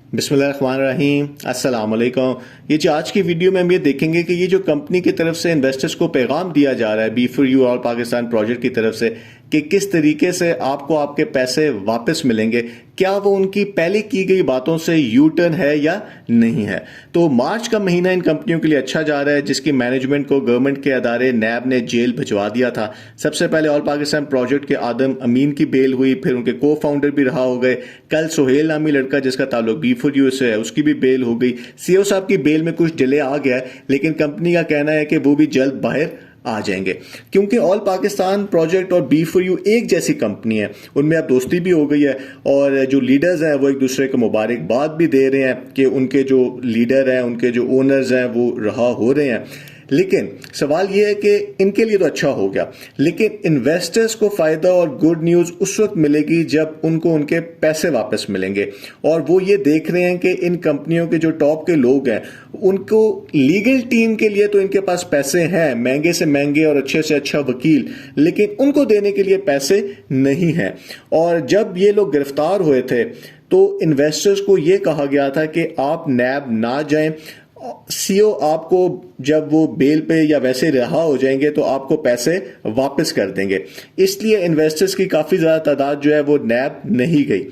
बिस्मिल्लाहिर्रहमानिर्रहीम, अस्सलाम वालेकुम। ये जो आज की वीडियो में हम ये देखेंगे कि ये जो कंपनी की तरफ से इन्वेस्टर्स को पैगाम दिया जा रहा है B for you all Pakistan project की तरफ से कि किस तरीके से आपको आपके पैसे वापस मिलेंगे, क्या वो उनकी पहले की गई बातों से यू टर्न है या नहीं है। तो मार्च का महीना इन कंपनियों के लिए अच्छा जा रहा है, जिसकी मैनेजमेंट को गवर्नमेंट के अदारे नैब ने जेल भिजवा दिया था। सबसे पहले ऑल पाकिस्तान प्रोजेक्ट के आदम अमीन की बेल हुई, फिर उनके को फाउंडर भी रहा हो गए। कल सोहेल नामी लड़का जिसका ताल्लुक बी फॉर यू से है, उसकी भी बेल हो गई। सीईओ साहब की बेल में कुछ डिले आ गया है, लेकिन कंपनी का कहना है कि वो भी जल्द बाहर आ जाएंगे, क्योंकि ऑल पाकिस्तान प्रोजेक्ट और बी फॉर यू एक जैसी कंपनी है। उनमें अब दोस्ती भी हो गई है और जो लीडर्स हैं वो एक दूसरे को मुबारकबाद भी दे रहे हैं कि उनके जो लीडर हैं, उनके जो ओनर्स हैं वो रहा हो रहे हैं। लेकिन सवाल यह है कि इनके लिए तो अच्छा हो गया, लेकिन इन्वेस्टर्स को फायदा और गुड न्यूज उस वक्त मिलेगी जब उनको उनके पैसे वापस मिलेंगे। और वो ये देख रहे हैं कि इन कंपनियों के जो टॉप के लोग हैं, उनको लीगल टीम के लिए तो इनके पास पैसे हैं, महंगे से महंगे और अच्छे से अच्छा वकील, लेकिन उनको देने के लिए पैसे नहीं हैं। और जब ये लोग गिरफ्तार हुए थे तो इन्वेस्टर्स को ये कहा गया था कि आप नैब ना जाएं, सीईओ आपको जब वो बेल पे या वैसे रहा हो जाएंगे तो आपको पैसे वापस कर देंगे। इसलिए इन्वेस्टर्स की काफी ज्यादा तादाद जो है वो नैब नहीं गई।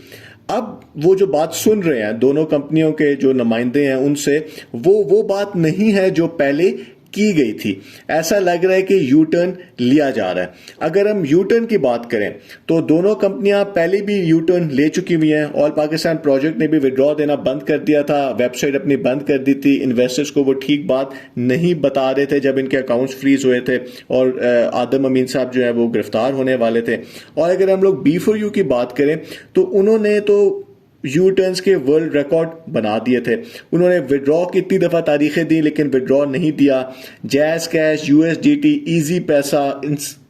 अब वो जो बात सुन रहे हैं दोनों कंपनियों के जो नुमाइंदे हैं उनसे, वो बात नहीं है जो पहले की गई थी। ऐसा लग रहा है कि यू टर्न लिया जा रहा है। अगर हम यू टर्न की बात करें तो दोनों कंपनियां पहले भी यू टर्न ले चुकी हुई हैं। ऑल पाकिस्तान प्रोजेक्ट ने भी विड्रॉ देना बंद कर दिया था, वेबसाइट अपनी बंद कर दी थी। इन्वेस्टर्स को वो ठीक बात नहीं बता रहे थे जब इनके अकाउंट्स फ्रीज हुए थे और आदम अमीन साहब जो है वो गिरफ्तार होने वाले थे। और अगर हम लोग बी फॉर यू की बात करें तो उन्होंने तो यू टर्न्स के वर्ल्ड रिकॉर्ड बना दिए थे। उन्होंने विड्रॉ की इतनी दफा तारीखें दी लेकिन विड्रॉ नहीं दिया। जैज कैश, यूएसडीटी, इजी पैसा,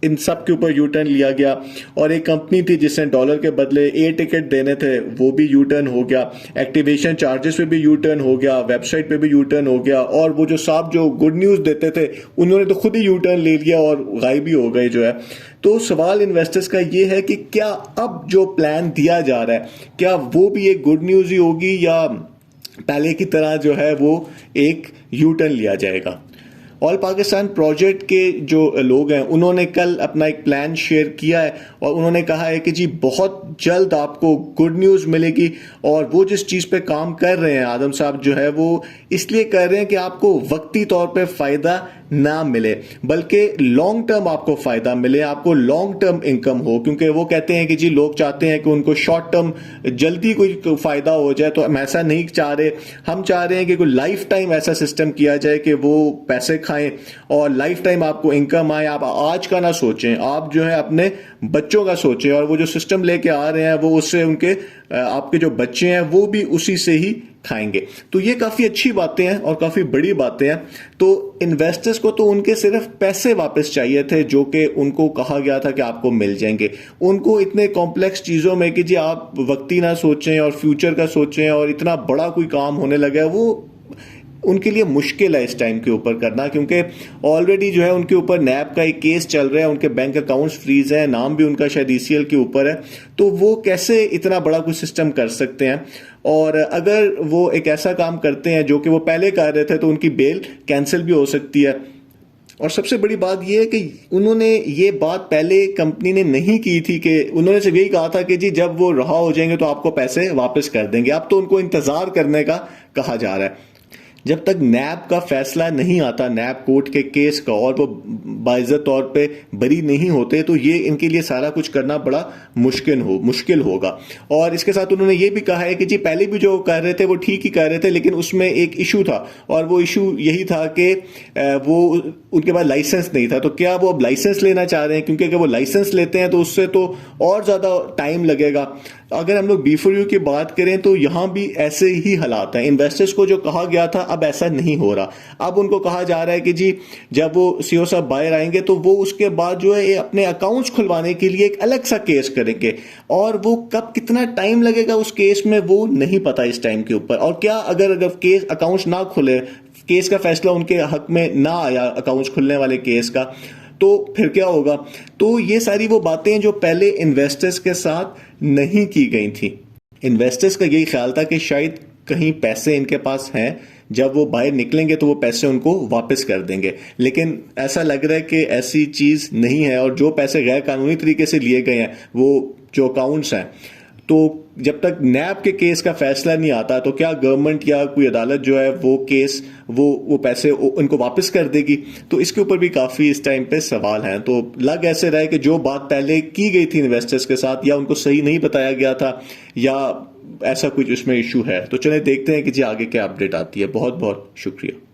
इन सब के ऊपर यू टर्न लिया गया। और एक कंपनी थी जिसने डॉलर के बदले एयर टिकट देने थे, वो भी यू टर्न हो गया। एक्टिवेशन चार्जेस पे भी यू टर्न हो गया, वेबसाइट पे भी यू टर्न हो गया। और वो जो साहब जो गुड न्यूज देते थे उन्होंने तो खुद ही यू टर्न ले लिया और गायब भी हो गए जो है। तो सवाल इन्वेस्टर्स का ये है कि क्या अब जो प्लान दिया जा रहा है क्या वो भी एक गुड न्यूज ही होगी या पहले की तरह जो है वो एक यू टर्न लिया जाएगा। ऑल पाकिस्तान प्रोजेक्ट के जो लोग हैं उन्होंने कल अपना एक प्लान शेयर किया है और उन्होंने कहा है कि जी बहुत जल्द आपको गुड न्यूज मिलेगी। और वो जिस चीज पे काम कर रहे हैं आदम साहब जो है वो इसलिए कर रहे हैं कि आपको वक्ती तौर पे फायदा ना मिले बल्कि लॉन्ग टर्म आपको फायदा मिले, आपको लॉन्ग टर्म इनकम हो। क्योंकि वो कहते हैं कि जी लोग चाहते हैं कि उनको शॉर्ट टर्म जल्दी कोई फायदा हो जाए, तो हम ऐसा नहीं चाह रहे। हम चाह रहे हैं कि कोई लाइफ टाइम ऐसा सिस्टम किया जाए कि वो पैसे खाएं और लाइफ टाइम आपको इनकम आए। आप आज का ना सोचें, आप जो है अपने बच्चों का सोचें। और वो जो सिस्टम लेके आ रहे हैं वो उससे उनके आपके जो बच्चे हैं वो भी उसी से ही खाएंगे। तो ये काफी अच्छी बातें हैं और काफी बड़ी बातें हैं। तो इन्वेस्टर्स को तो उनके सिर्फ पैसे वापस चाहिए थे जो कि उनको कहा गया था कि आपको मिल जाएंगे। उनको इतने कॉम्प्लेक्स चीजों में कि जी आप वक्ती ना सोचें और फ्यूचर का सोचें और इतना बड़ा कोई काम होने लगा है, वो उनके लिए मुश्किल है इस टाइम के ऊपर करना। क्योंकि ऑलरेडी जो है उनके ऊपर नैब का एक केस चल रहा है, उनके बैंक अकाउंट्स फ्रीज है, नाम भी उनका शायद ईसीएल के ऊपर है। तो वो कैसे इतना बड़ा कुछ सिस्टम कर सकते हैं। और अगर वो एक ऐसा काम करते हैं जो कि वो पहले कर रहे थे तो उनकी बेल कैंसिल भी हो सकती है। और सबसे बड़ी बात यह है कि उन्होंने ये बात पहले कंपनी ने नहीं की थी, कि उन्होंने सिर्फ यही कहा था कि जी जब वो रहा हो जाएंगे तो आपको पैसे वापस कर देंगे। अब तो उनको इंतजार करने का कहा जा रहा है। जब तक नैब का फैसला नहीं आता, नैब कोर्ट के केस का, और वो बाइज्जत तौर पे बरी नहीं होते, तो ये इनके लिए सारा कुछ करना बड़ा मुश्किल होगा। और इसके साथ उन्होंने ये भी कहा है कि जी पहले भी जो कर रहे थे वो ठीक ही कर रहे थे, लेकिन उसमें एक इशू था और वो इशू यही था कि वो उनके पास लाइसेंस नहीं था। तो क्या वो अब लाइसेंस लेना चाह रहे हैं? क्योंकि अगर वो लाइसेंस लेते हैं तो उससे तो और ज्यादा टाइम लगेगा। अगर हम लोग बी फॉर यू की बात करें तो यहां भी ऐसे ही हालात हैं। इन्वेस्टर्स को जो कहा गया था अब ऐसा नहीं हो रहा। अब उनको कहा जा रहा है कि जी जब वो सीईओ साहब बाहर आएंगे तो वो उसके बाद जो है अपने अकाउंट्स खुलवाने के लिए एक अलग सा केस करेंगे। और वो कब कितना टाइम लगेगा उस केस में वो नहीं पता इस टाइम के ऊपर। और क्या अगर केस अकाउंट्स ना खुले, केस का फैसला उनके हक में ना आया अकाउंट्स खुलने वाले केस का, तो फिर क्या होगा। तो ये सारी वो बातें जो पहले इन्वेस्टर्स के साथ नहीं की गई थी। इन्वेस्टर्स का यही ख्याल था कि शायद कहीं पैसे इनके पास हैं, जब वो बाहर निकलेंगे तो वो पैसे उनको वापस कर देंगे। लेकिन ऐसा लग रहा है कि ऐसी चीज़ नहीं है, और जो पैसे गैर कानूनी तरीके से लिए गए हैं वो जो अकाउंट्स हैं, तो जब तक नैब के केस का फैसला नहीं आता तो क्या गवर्नमेंट या कोई अदालत जो है वो केस वो पैसे उनको वापस कर देगी? तो इसके ऊपर भी काफ़ी इस टाइम पे सवाल हैं। तो लग ऐसे रहा है कि जो बात पहले की गई थी इन्वेस्टर्स के साथ, या उनको सही नहीं बताया गया था, या ऐसा कुछ उसमें इशू है। तो चलें देखते हैं कि जी आगे क्या अपडेट आती है। बहुत बहुत शुक्रिया।